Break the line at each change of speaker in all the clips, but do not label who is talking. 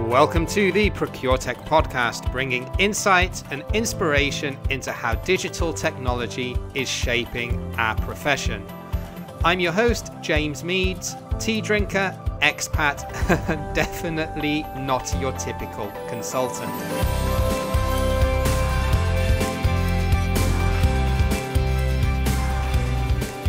Welcome to the ProcureTech podcast, bringing insight and inspiration into how digital technology is shaping our profession. I'm your host, James Meads, tea drinker, expat, definitely not your typical consultant.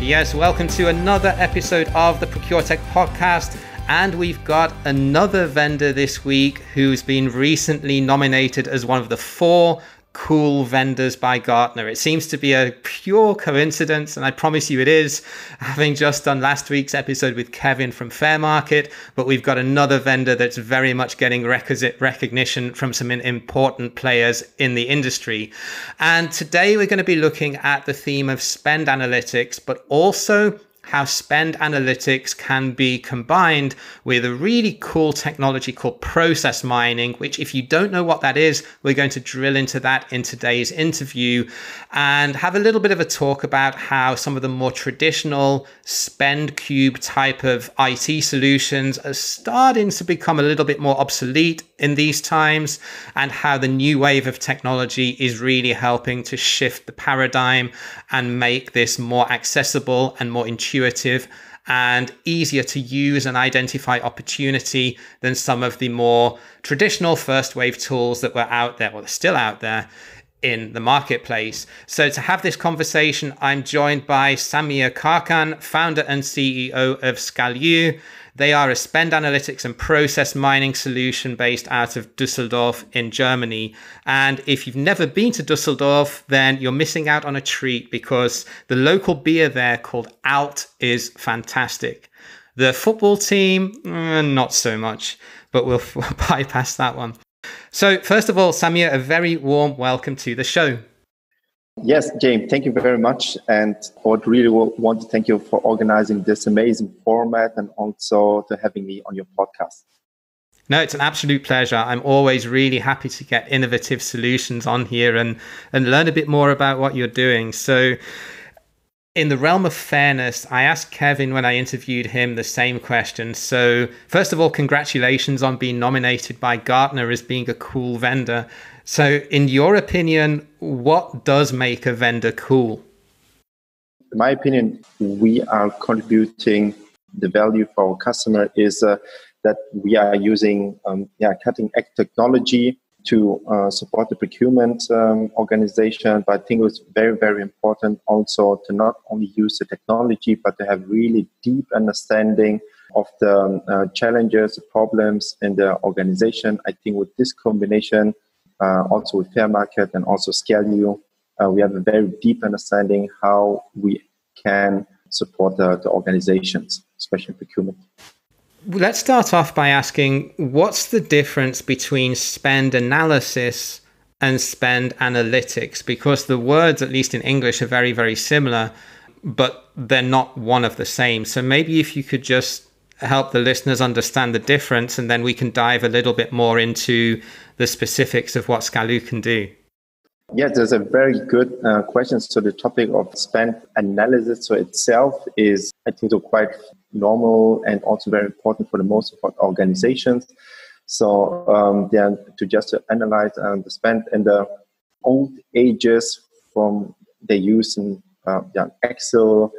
Yes, welcome to another episode of the ProcureTech podcast. And we've got another vendor this week who's been recently nominated as one of the 4 cool vendors by Gartner. It seems to be a pure coincidence, and I promise you it is, having just done last week's episode with Kevin from Fairmarket, but we've got another vendor that's very much getting requisite recognition from some important players in the industry. And today we're going to be looking at the theme of spend analytics, but also how spend analytics can be combined with a really cool technology called process mining, which if you don't know what that is, we're going to drill into that in today's interview and have a little bit of a talk about how some of the more traditional spend cube type of IT solutions are starting to become a little bit more obsolete in these times, and how the new wave of technology is really helping to shift the paradigm and make this more accessible and more intuitive and easier to use and identify opportunity than some of the more traditional first wave tools that were out there, or still out there in the marketplace. So to have this conversation, I'm joined by Samir Kharkan, founder and CEO of SCALUE. They are a spend analytics and process mining solution based out of Düsseldorf in Germany. And if you've never been to Düsseldorf, then you're missing out on a treat, because the local beer there called Alt is fantastic. The football team, not so much, but we'll bypass that one. So first of all, Samir, a very warm welcome to the show.
Yes, James, thank you very much. And I would really want to thank you for organizing this amazing format and also to having me on your podcast.
No, it's an absolute pleasure. I'm always really happy to get innovative solutions on here and learn a bit more about what you're doing. So in the realm of fairness, I asked Kevin when I interviewed him the same question. So first of all, congratulations on being nominated by Gartner as being a cool vendor. So in your opinion, what does make a vendor cool?
In my opinion, we are contributing the value for our customer is that we are using cutting edge technology to support the procurement organization. But I think it's very, very important also to not only use the technology, but to have really deep understanding of the challenges, the problems in the organization. I think with this combination, also with Fairmarket and also SCALUE, we have a very deep understanding how we can support the organizations, especially procurement.
Let's start off by asking, what's the difference between spend analysis and spend analytics? Because the words, at least in English, are very, very similar, but they're not one of the same. So maybe if you could just help the listeners understand the difference, and then we can dive a little bit more into the specifics of what SCALUE can do.
Yes, there's a very good question. So the topic of spend analysis so itself is, I think, so quite normal and also very important for the most of our organizations. So to analyze the spend in the old ages from they use in Excel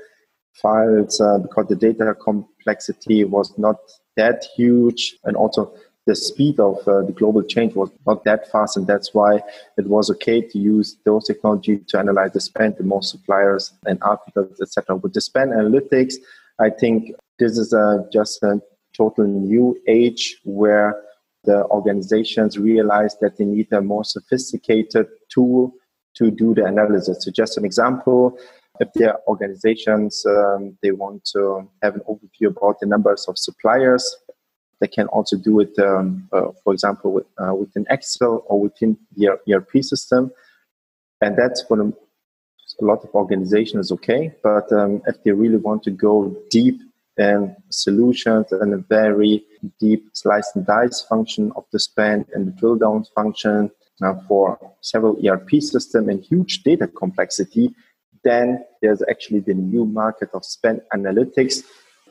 files because the data complexity was not that huge, and also the speed of the global change was not that fast, and that's why it was okay to use those technology to analyze the spend, the most suppliers and articles, etc. With the spend analytics, I think this is just a total new age where the organizations realize that they need a more sophisticated tool to do the analysis. So just an example, if their organizations, they want to have an overview about the numbers of suppliers, they can also do it, for example, within Excel or within their ERP system. And that's for a lot of organizations is okay. But if they really want to go deep in solutions and a very deep slice and dice function of the spend and the drill down function for several ERP systems and huge data complexity, then there's actually the new market of spend analytics.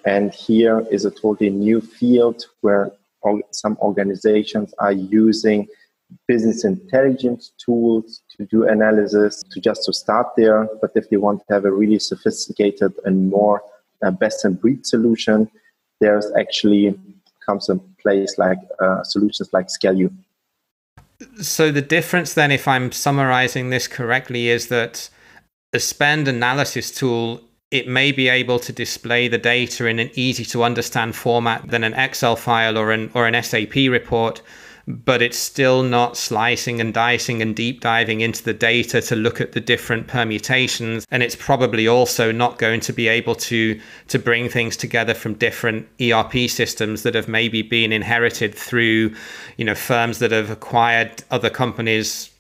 And here is a totally new field where some organizations are using business intelligence tools to do analysis to start there. But if they want to have a really sophisticated and more best in breed solution, there's actually comes in place like solutions like SCALUE.
So the difference then, if I'm summarizing this correctly, is that a spend analysis tool, it may be able to display the data in an easy to understand format than an Excel file or an SAP report, but it's still not slicing and dicing and deep diving into the data to look at the different permutations. And it's probably also not going to be able to bring things together from different ERP systems that have maybe been inherited through, firms that have acquired other companies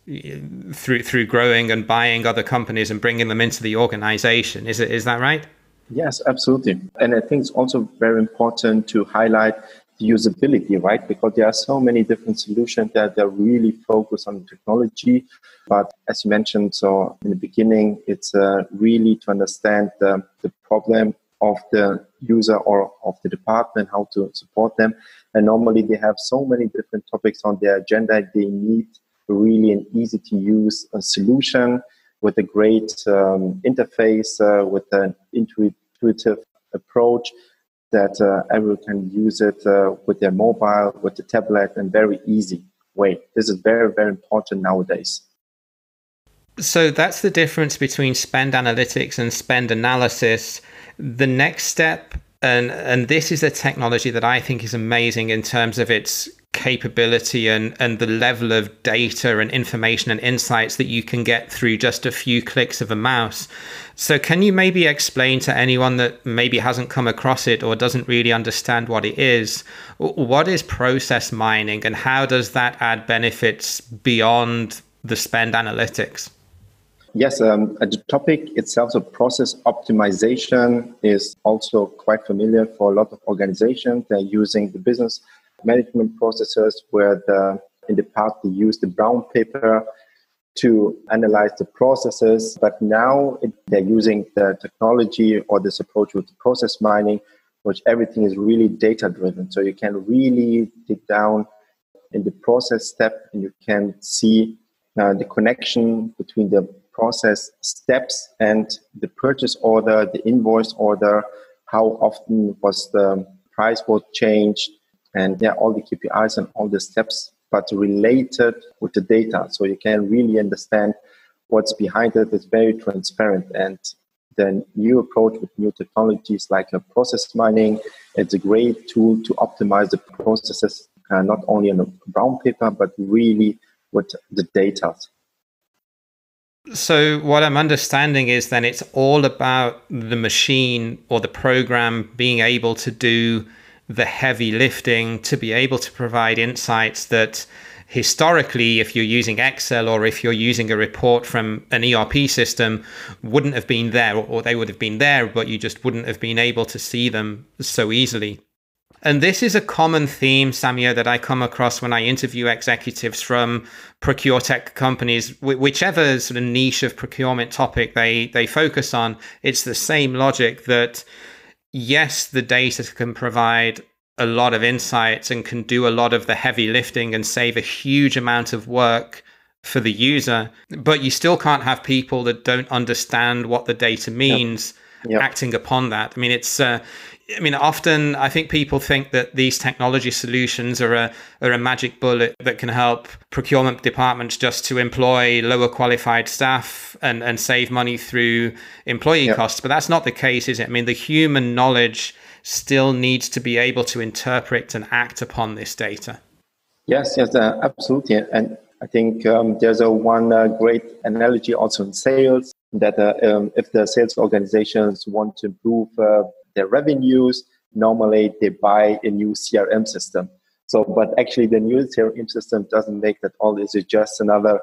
through growing and buying other companies and bringing them into the organization. Is that right?
Yes, absolutely. And I think it's also very important to highlight the usability, right? Because there are so many different solutions that are really focused on technology. But as you mentioned, so in the beginning, it's really to understand the problem of the user or of the department, how to support them. And normally they have so many different topics on their agenda. They need really an easy to use solution with a great interface, with an intuitive approach that everyone can use it with their mobile, with the tablet, and very easy way. This is very, very important nowadays.
So that's the difference between spend analytics and spend analysis. The next step, and this is a technology that I think is amazing in terms of its capability and the level of data and information and insights that you can get through just a few clicks of a mouse. So can you maybe explain to anyone that maybe hasn't come across it or doesn't really understand what it is, what is process mining and how does that add benefits beyond the spend analytics?
Yes, the topic itself, so process optimization, is also quite familiar for a lot of organizations. They're using the business management processes where in the past they used the brown paper to analyze the processes, but now they're using the technology or this approach with process mining, which everything is really data driven. So you can really dig down in the process step and you can see the connection between the process steps and the purchase order, the invoice order, how often was the price was changed, and all the KPIs and all the steps, but related with the data. So you can really understand what's behind it. It's very transparent. And the new approach with new technologies like process mining, it's a great tool to optimize the processes, not only on a brown paper, but really with the data.
So what I'm understanding is then it's all about the machine or the program being able to do the heavy lifting, to be able to provide insights that historically, if you're using Excel or if you're using a report from an ERP system, wouldn't have been there, or they would have been there, but you just wouldn't have been able to see them so easily. And this is a common theme, Samir, that I come across when I interview executives from ProcureTech companies, whichever sort of niche of procurement topic they focus on. It's the same logic that, yes, the data can provide a lot of insights and can do a lot of the heavy lifting and save a huge amount of work for the user, but you still can't have people that don't understand what the data means acting upon that. I mean, often I think people think that these technology solutions are a magic bullet that can help procurement departments just to employ lower qualified staff and save money through employee costs. But that's not the case, is it? I mean, the human knowledge still needs to be able to interpret and act upon this data.
Yes, absolutely. And I think there's one great analogy also in sales that if the sales organizations want to improve their revenues, normally they buy a new CRM system. So, but actually the new CRM system doesn't make that all. This is just another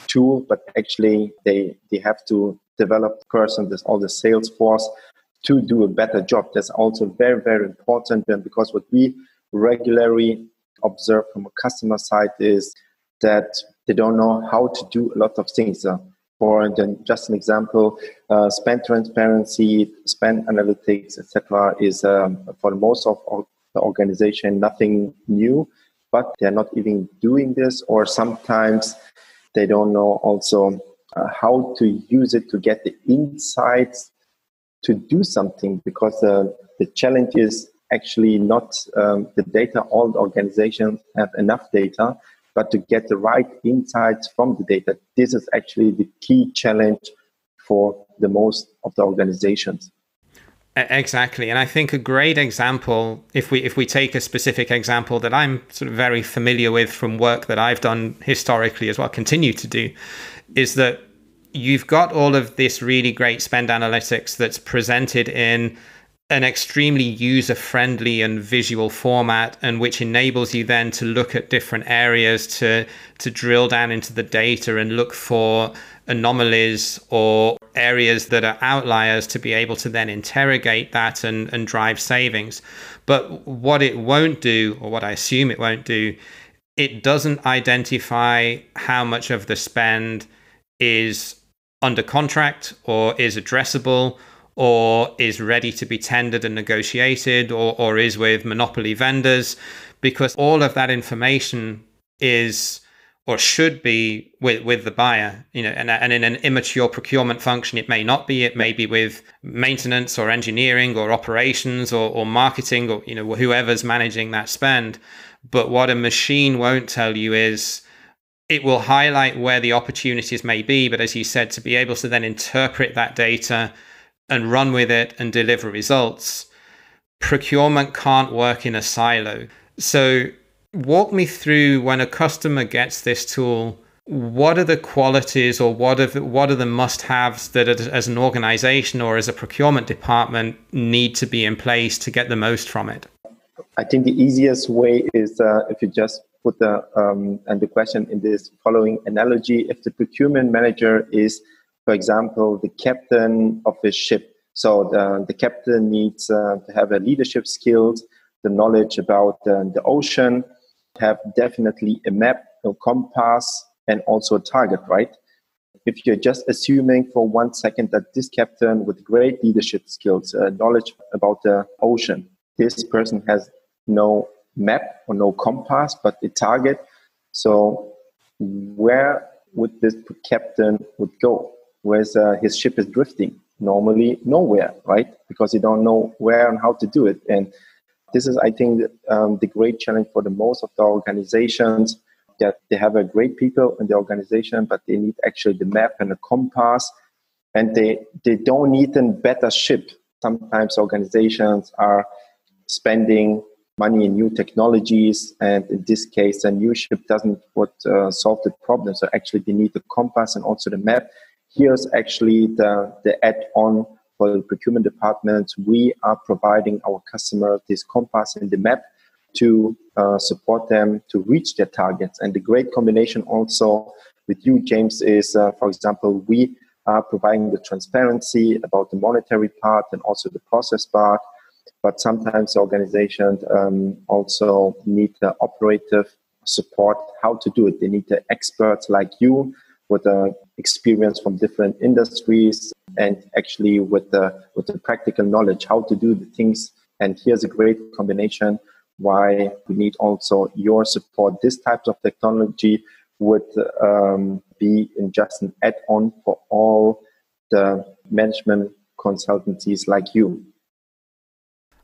tool, but actually they have to develop all the sales force to do a better job. That's also very, very important, because what we regularly observe from a customer side is that they don't know how to do a lot of things. For just an example, spend transparency, spend analytics, etc., is for most of the organization, nothing new, but they're not even doing this, or sometimes they don't know also how to use it to get the insights to do something, because the challenge is actually not the data. All the organizations have enough data, but to get the right insights from the data, this is actually the key challenge for the most of the organizations.
Exactly. And I think a great example, if we take a specific example that I'm sort of very familiar with from work that I've done historically as well, continue to do, is that you've got all of this really great spend analytics that's presented in an extremely user-friendly and visual format, and which enables you then to look at different areas to drill down into the data and look for anomalies or areas that are outliers to be able to then interrogate that and drive savings. But what it won't do, or what I assume it won't do, it doesn't identify how much of the spend is under contract or is addressable or is ready to be tendered and negotiated or is with monopoly vendors, because all of that information is or should be with the buyer, and in an immature procurement function, it may not be. It may be with maintenance or engineering or operations or marketing or whoever's managing that spend. But what a machine won't tell you is it will highlight where the opportunities may be, but as you said, to be able to then interpret that data and run with it and deliver results, procurement can't work in a silo. So walk me through, when a customer gets this tool, what are the qualities or what are the must-haves that as an organization or as a procurement department need to be in place to get the most from it?
I think the easiest way is if you just put the question in this following analogy. If the procurement manager is, for example, the captain of a ship, so the captain needs to have a leadership skills, the knowledge about the ocean, have definitely a map, a compass, and also a target, right? If you're just assuming for 1 second that this captain with great leadership skills, knowledge about the ocean, this person has no map or no compass, but a target. So where would this captain would go? Where's his ship is drifting? Normally nowhere, right? Because you don't know where and how to do it. And this is, I think, the great challenge for the most of the organizations, that they have a great people in the organization, but they need actually the map and the compass, and they don't need a better ship. Sometimes organizations are spending money in new technologies, and in this case, a new ship doesn't solve the problem. So actually, they need the compass and also the map. Here's actually the add-on for the procurement department. We are providing our customers this compass and the map to support them to reach their targets. And the great combination also with you, James, is, for example, we are providing the transparency about the monetary part and also the process part. But sometimes organizations also need the operative support, how to do it. They need the experts like you with the experience from different industries and actually with the practical knowledge, how to do the things. And here's a great combination why we need also your support. This type of technology would be in just an add-on for all the management consultancies like you.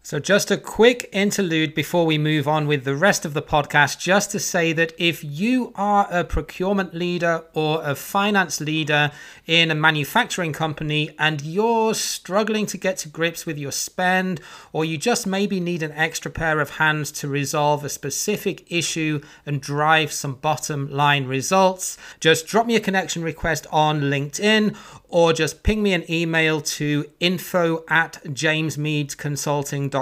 So just a quick interlude before we move on with the rest of the podcast, just to say that if you are a procurement leader or a finance leader in a manufacturing company and you're struggling to get to grips with your spend, or you just maybe need an extra pair of hands to resolve a specific issue and drive some bottom line results, just drop me a connection request on LinkedIn or just ping me an email to info@jamesmeadsconsulting.com,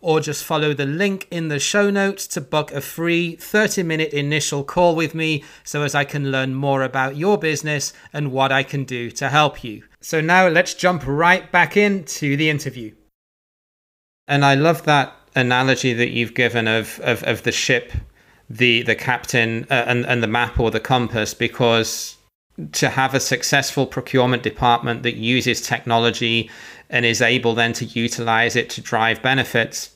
or just follow the link in the show notes to book a free 30-minute initial call with me so as I can learn more about your business and what I can do to help you. So now let's jump right back into the interview. And I love that analogy that you've given of the ship, the captain and the map or the compass, because to have a successful procurement department that uses technology and is able then to utilize it to drive benefits,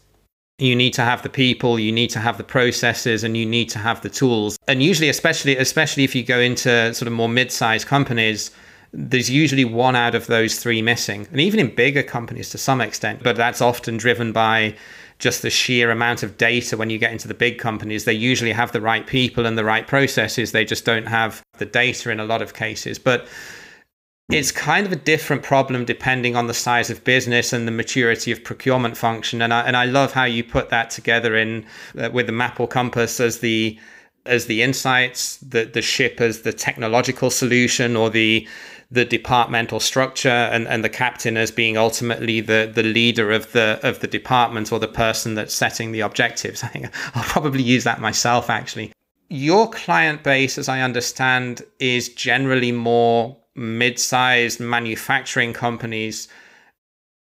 You need to have the people, you need to have the processes, and you need to have the tools. And usually, especially if you go into sort of more mid-sized companies, there's usually one out of those three missing. And even in bigger companies to some extent, but that's often driven by just the sheer amount of data. When you get into the big companies, they usually have the right people and the right processes. They just don't have the data in a lot of cases. But it's kind of a different problem depending on the size of business and the maturity of procurement function. And I love how you put that together in with the map or compass as the insights, the ship as the technological solution, or the departmental structure, and the captain as being ultimately the leader of the department, or the person that's setting the objectives. I think I'll probably use that myself, actually. Your client base, as I understand, is generally more mid-sized manufacturing companies.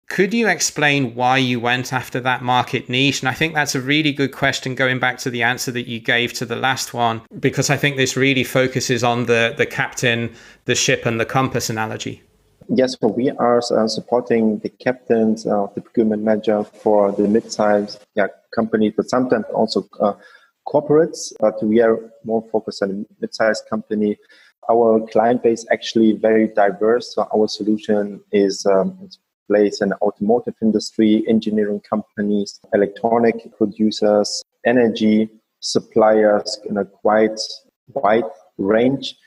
Could you explain why you went after that market niche? And I think that's a really good question, going back to the answer that you gave to the last one, because I think this really focuses on the captain, the ship, and the compass analogy.
Yes, so we are supporting the captains, the procurement manager for the mid-sized companies, but sometimes also corporates, but we are more focused on a mid-sized company. Our client base actually very diverse. So our solution is placed in the automotive industry, engineering companies, electronic producers, energy suppliers in a quite wide range.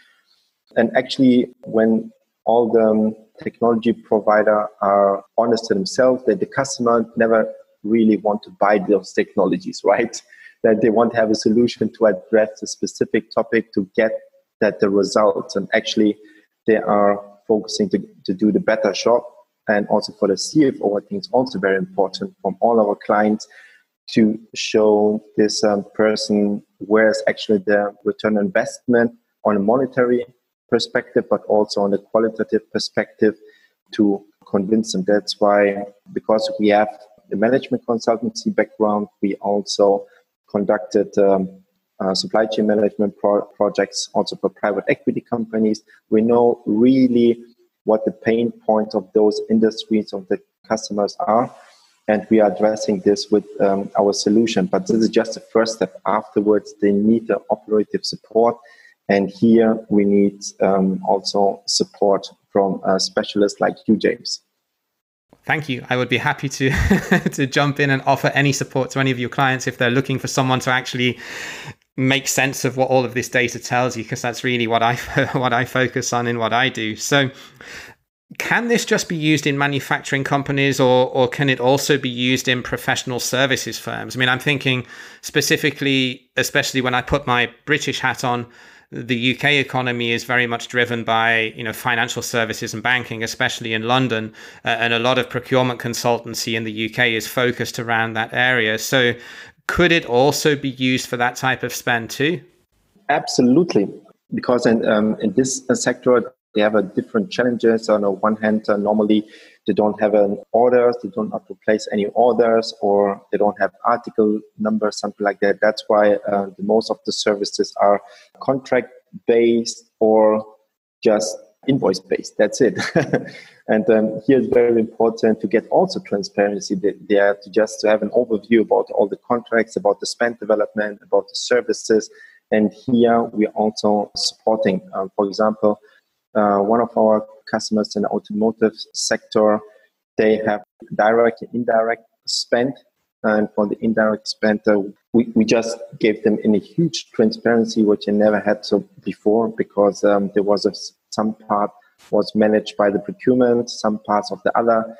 And actually, when all the technology provider are honest to themselves, that the customer never really want to buy those technologies, right? That they want to have a solution to address a specific topic to get that the results, and actually they are focusing to do the better job. And also for the CFO, I think it's also very important from all our clients to show this person where's actually the return on investment on a monetary perspective, but also on a qualitative perspective, to convince them. That's why, because we have the management consultancy background, we also conducted supply chain management projects also for private equity companies. We know really what the pain points of those industries, of the customers are, and we are addressing this with our solution. But this is just the first step. Afterwards, they need the operative support, and here we need also support from specialists like you, James.
Thank you. I would be happy to to jump in and offer any support to any of your clients if they're looking for someone to actually make sense of what all of this data tells you, because that's really what I focus on in what I do. So can this just be used in manufacturing companies, or can it also be used in professional services firms? I mean, I'm thinking specifically, especially when I put my British hat on, the UK economy is very much driven by, financial services and banking, especially in London, and a lot of procurement consultancy in the UK is focused around that area. So could it also be used for that type of spend too?
Absolutely, because in this sector, they have different challenges. On the one hand, normally they don't have an orders, they don't have to place any orders, or they don't have article numbers, something like that. That's why most of the services are contract-based or just invoice-based. That's it. And here it's very important to get also transparency there, to have an overview about all the contracts, about the spend development, about the services. And here we are also supporting, for example, one of our customers in the automotive sector, they have direct and indirect spend. And for the indirect spend, we just gave them in a huge transparency, which they never had so before, because there was some part was managed by the procurement, some parts of the other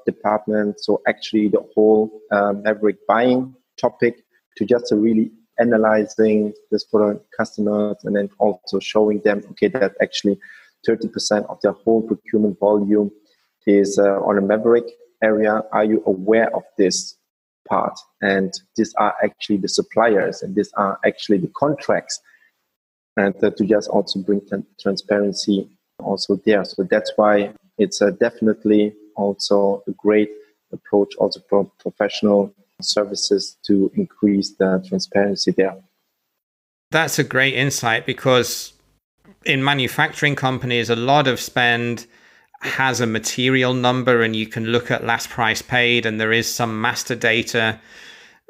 department. So actually the whole maverick buying topic, to just really analyzing this for the customers, and then also showing them, okay, that actually 30% of their whole procurement volume is on a maverick area. Are you aware of this part? And these are actually the suppliers, and these are actually the contracts. And to just also bring transparency also there. So that's why it's definitely also a great approach also for professional services to increase the transparency there.
That's a great insight, because in manufacturing companies, a lot of spend has a material number, and you can look at last price paid, and there is some master data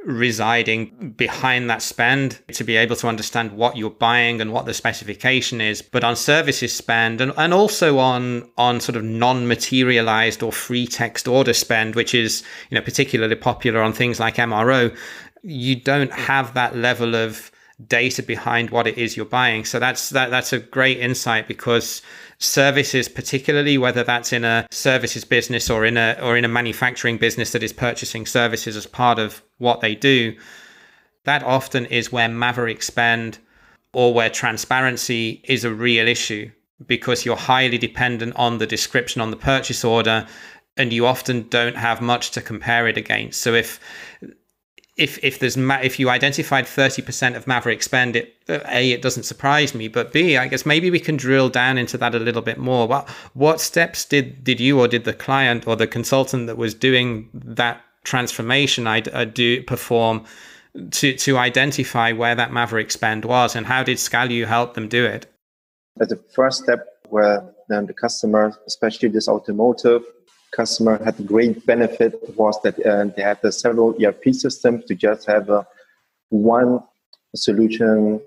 residing behind that spend to be able to understand what you're buying and what the specification is. But on services spend and also on sort of non-materialized or free text order spend, which is, particularly popular on things like MRO, you don't have that level of data behind what it is you're buying. So that's a great insight, because services, particularly whether that's in a services business or in a manufacturing business that is purchasing services as part of what they do, that often is where maverick spend or where transparency is a real issue, because you're highly dependent on the description on the purchase order and you often don't have much to compare it against. So if you identified 30% of maverick spend, it doesn't surprise me, but B, I guess maybe we can drill down into that a little bit more. What steps did you or did the client or the consultant that was doing that transformation perform to identify where that maverick spend was, and how did SCALUE help them do it?
As the first step, where then the customer, especially this automotive customer, had a great benefit, was that they had several ERP systems to just have one solution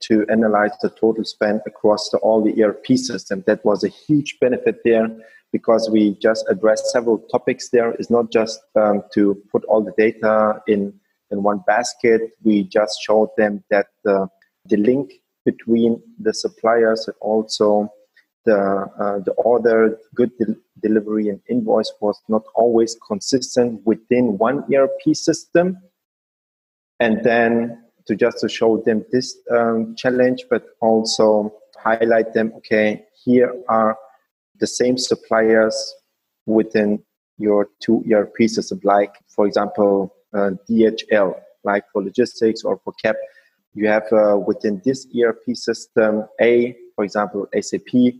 to analyze the total spend across all the ERP systems. That was a huge benefit there, because we just addressed several topics there. It's not just to put all the data in one basket. We just showed them that the link between the suppliers and also the order, good delivery and invoice was not always consistent within one ERP system. And then to show them this challenge, but also highlight them, okay, here are the same suppliers within your two ERP systems, like, for example, DHL, like for logistics, or for CAP. You have within this ERP system, for example, SAP,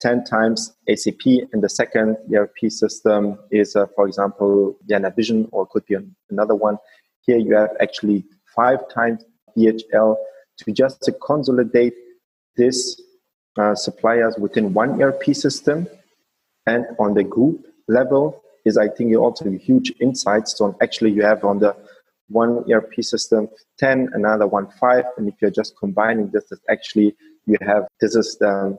10 times SAP, and the second ERP system is, for example, Vision, or could be another one. Here you have actually 5 times DHL, to consolidate this suppliers within one ERP system. And on the group level is, I think, also huge insights. So actually you have on the one ERP system 10, another one 5, and if you're just combining this, actually this is the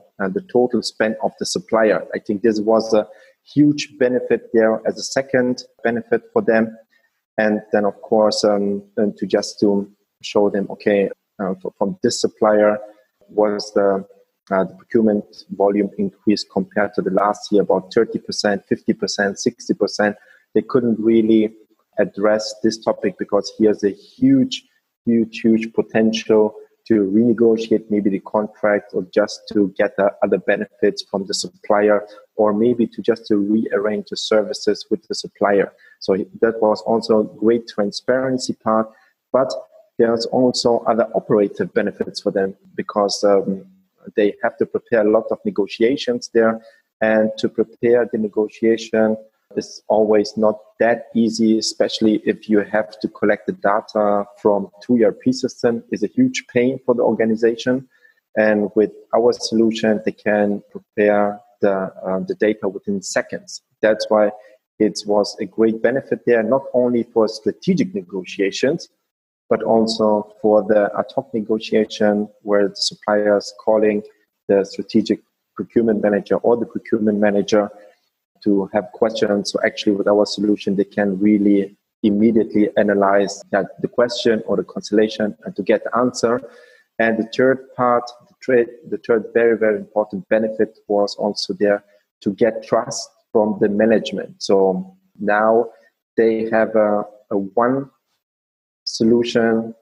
total spend of the supplier. I think this was a huge benefit there as a second benefit for them. And then, of course, to show them, okay, from this supplier was the procurement volume increase compared to the last year about 30%, 50%, 60%. They couldn't really address this topic because here's a huge potential to renegotiate maybe the contract, or just to get other benefits from the supplier, or maybe to rearrange the services with the supplier. So that was also a great transparency part, but there's also other operative benefits for them, because they have to prepare a lot of negotiations there, and to prepare the negotiation is always not that easy, especially if you have to collect the data from two ERP systems. Is a huge pain for the organization. And with our solution, they can prepare the data within seconds. That's why it was a great benefit there, not only for strategic negotiations, but also for the ad hoc negotiation, where the supplier is calling the strategic procurement manager or the procurement manager to have questions. So actually with our solution, they can really immediately analyze the question or the constellation and to get the answer. And the third part, the third very, very important benefit was also there to get trust from the management. So now they have a one solution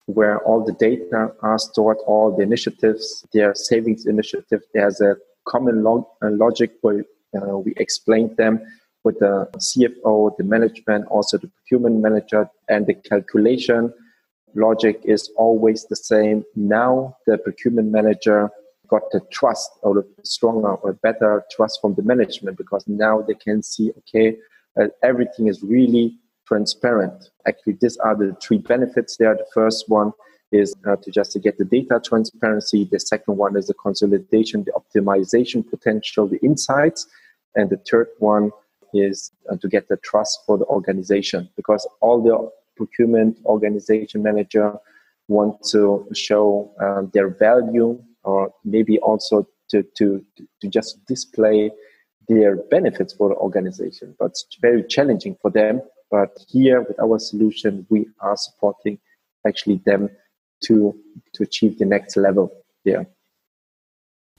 where all the data are stored, all the initiatives, their savings initiative. There's a common logic where we explained them with the CFO, the management, also the procurement manager, and the calculation logic is always the same. Now the procurement manager got the trust, or the stronger or better trust from the management, because now they can see, okay, everything is really transparent. Actually, these are the three benefits there. The first one is to get the data transparency. The second one is the consolidation, the optimization potential, the insights. And the third one is to get the trust for the organization, because all the procurement organization manager want to show their value, or maybe also to just display their benefits for the organization. But it's very challenging for them. But here with our solution, we are supporting actually them to achieve the next level there.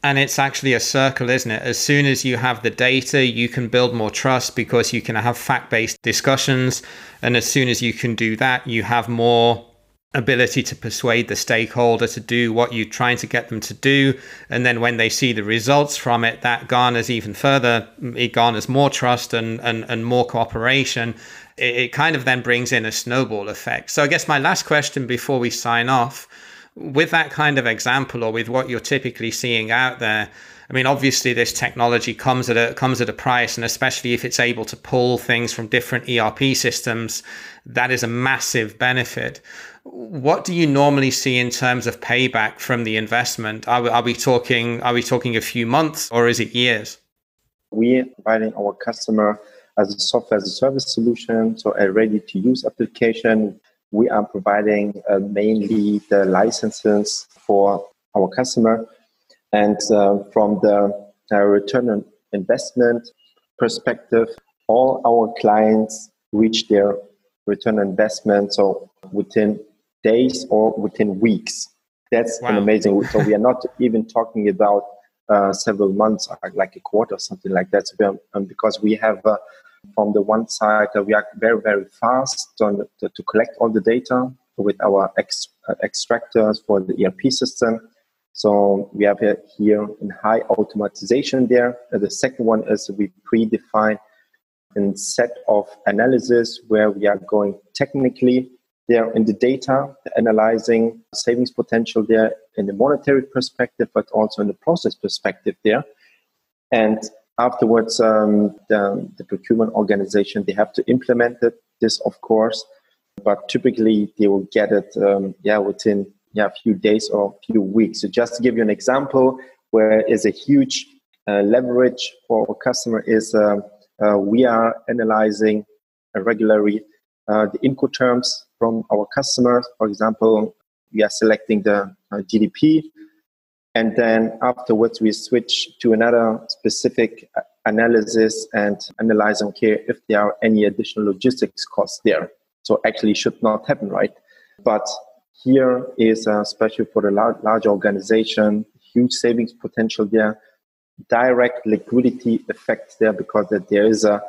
And it's actually a circle, isn't it? As soon as you have the data, you can build more trust because you can have fact-based discussions. And as soon as you can do that, you have more ability to persuade the stakeholder to do what you're trying to get them to do. And then when they see the results from it, that garners even further, it garners more trust and more cooperation. It kind of then brings in a snowball effect. So I guess my last question before we sign off, with that kind of example, or with what you're typically seeing out there, I mean, obviously this technology comes at a price, and especially if it's able to pull things from different ERP systems, that is a massive benefit. What do you normally see in terms of payback from the investment? Are we talking a few months, or is it years?
We are providing our customer as a software as a service solution, so a ready-to-use application. We are providing mainly the licenses for our customer. And from the return on investment perspective, all our clients reach their return on investment, so within days or within weeks. That's an amazing. So we are not even talking about several months, like a quarter, something like that. So because we have, from the one side, we are very, very fast to collect all the data with our extractors for the ERP system. So we have here in high automatization there. The second one is we predefine a set of analysis where we are going technically there in the data, analyzing savings potential there in the monetary perspective, but also in the process perspective there. And afterwards, the procurement organization, they have to implement this, of course, but typically they will get it within a few days or a few weeks. So just to give you an example, where is a huge leverage for our customer is we are analyzing regularly the incoterms from our customers. For example, we are selecting the GDP, and then afterwards we switch to another specific analysis and analyzing if there are any additional logistics costs there. So actually should not happen, right? But here is especially for the large organization, huge savings potential there, direct liquidity effect there, because there is a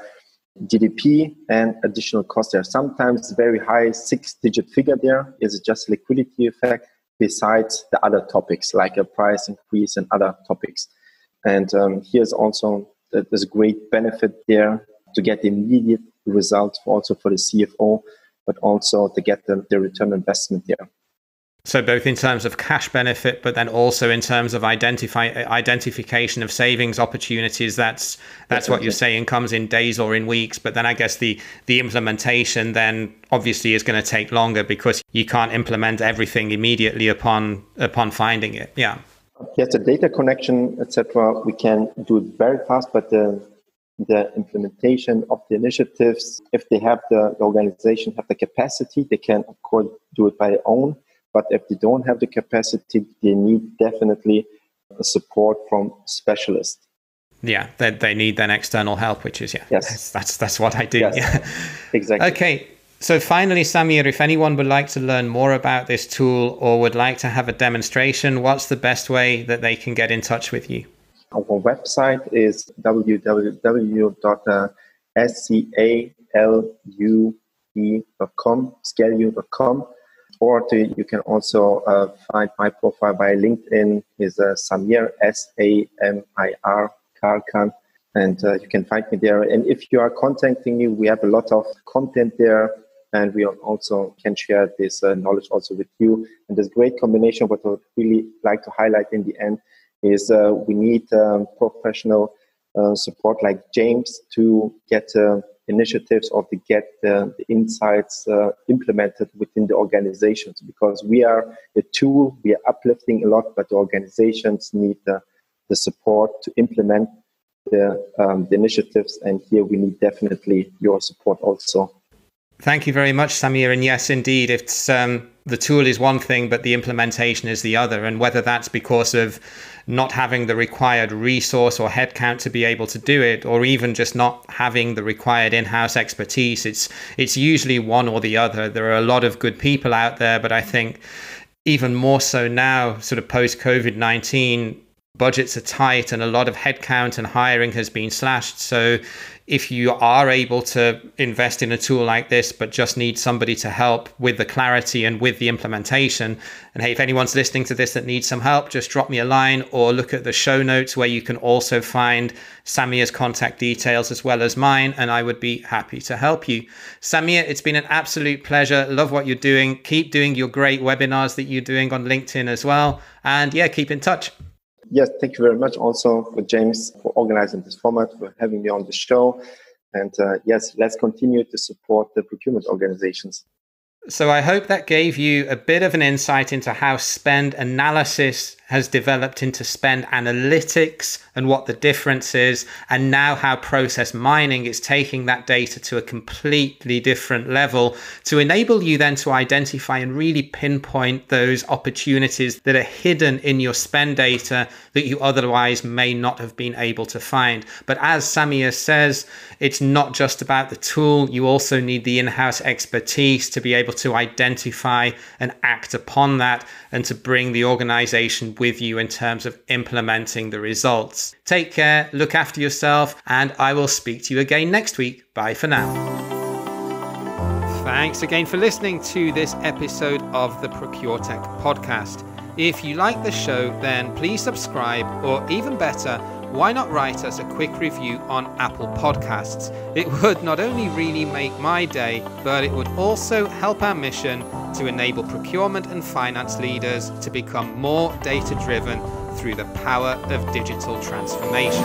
GDP and additional cost there. Sometimes very high 6-digit figure there is just liquidity effect besides the other topics like a price increase and other topics. And here's also there's a great benefit there to get the immediate results also for the CFO, but also to get the return on investment there.
So both in terms of cash benefit, but then also in terms of identification of savings opportunities. That's what you're saying comes in days or in weeks. But then I guess the implementation then obviously is going to take longer because you can't implement everything immediately upon finding it. Yeah.
Yes, the data connection, etc. We can do it very fast, but the implementation of the initiatives, if they have the organization have the capacity, they can of course do it by their own. But if they don't have the capacity, they need definitely support from specialists.
Yeah, they need then external help, which is,
yes.
That's what I do.
Yes,
yeah.
Exactly.
Okay, so finally, Samir, if anyone would like to learn more about this tool or would like to have a demonstration, what's the best way that they can get in touch with you?
Our website is www.scalue.com. Or you can also find my profile by LinkedIn is Samir, Samir Kharkan, and you can find me there. And if you are contacting me, we have a lot of content there, and we also can share this knowledge also with you. And this great combination, what I would really like to highlight in the end is we need professional support like James to get initiatives or to get the insights implemented within the organizations, because we are a tool, we are uplifting a lot, but the organizations need the support to implement the initiatives, and here we need definitely your support also.
Thank you very much, Samir. And yes, indeed, it's the tool is one thing, but the implementation is the other. And whether that's because of not having the required resource or headcount to be able to do it, or even just not having the required in-house expertise, it's usually one or the other. There are a lot of good people out there, but I think even more so now, sort of post-COVID-19, budgets are tight and a lot of headcount and hiring has been slashed. So if you are able to invest in a tool like this, but just need somebody to help with the clarity and with the implementation, and hey, if anyone's listening to this that needs some help, just drop me a line or look at the show notes where you can also find Samir's contact details as well as mine, and I would be happy to help you. Samir, it's been an absolute pleasure. Love what you're doing. Keep doing your great webinars that you're doing on LinkedIn as well. And yeah, keep in touch.
Yes, thank you very much also for James for organizing this format, for having me on the show. And yes, let's continue to support the procurement organizations.
So I hope that gave you a bit of an insight into how spend analysis has developed into spend analytics and what the difference is, and now how process mining is taking that data to a completely different level to enable you then to identify and really pinpoint those opportunities that are hidden in your spend data that you otherwise may not have been able to find. But as Samir says, it's not just about the tool. You also need the in-house expertise to be able to identify and act upon that and to bring the organization with you in terms of implementing the results. Take care, look after yourself, and I will speak to you again next week. Bye for now. Thanks again for listening to this episode of the ProcureTech podcast. If you like the show, then please subscribe, or even better, why not write us a quick review on Apple Podcasts? It would not only really make my day, but it would also help our mission to enable procurement and finance leaders to become more data-driven through the power of digital transformation.